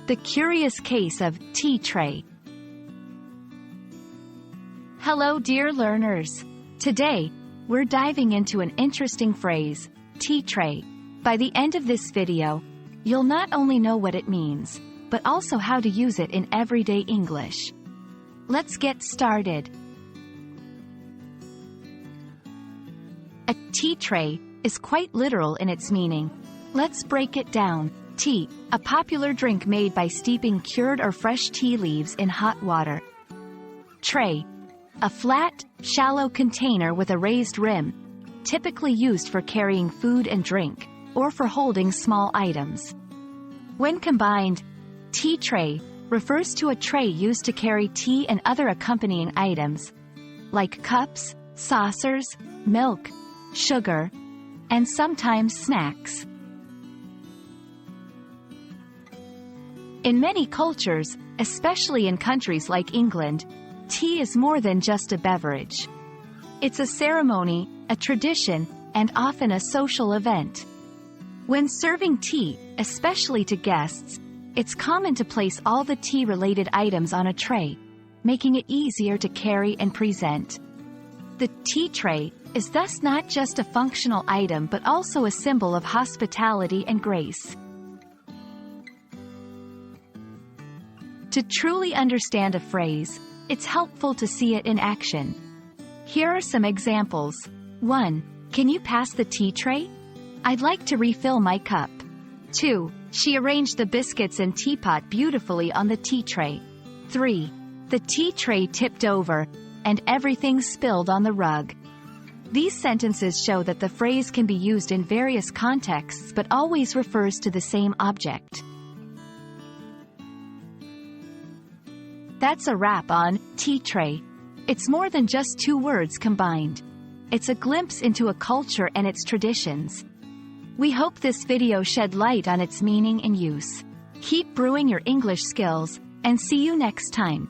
The curious case of tea tray. Hello dear learners. Today, we're diving into an interesting phrase, tea tray. By the end of this video, you'll not only know what it means, but also how to use it in everyday English. Let's get started. A tea tray is quite literal in its meaning. Let's break it down. Tea, a popular drink made by steeping cured or fresh tea leaves in hot water. Tray, a flat, shallow container with a raised rim, typically used for carrying food and drink, or for holding small items. When combined, tea tray refers to a tray used to carry tea and other accompanying items, like cups, saucers, milk, sugar, and sometimes snacks. In many cultures, especially in countries like England, tea is more than just a beverage. It's a ceremony, a tradition, and often a social event. When serving tea, especially to guests, it's common to place all the tea-related items on a tray, making it easier to carry and present. The tea tray is thus not just a functional item but also a symbol of hospitality and grace. To truly understand a phrase, it's helpful to see it in action. Here are some examples. 1. Can you pass the tea tray? I'd like to refill my cup. 2. She arranged the biscuits and teapot beautifully on the tea tray. 3. The tea tray tipped over, and everything spilled on the rug. These sentences show that the phrase can be used in various contexts but always refers to the same object. That's a wrap on tea tray. It's more than just two words combined. It's a glimpse into a culture and its traditions. We hope this video shed light on its meaning and use. Keep brewing your English skills, and see you next time.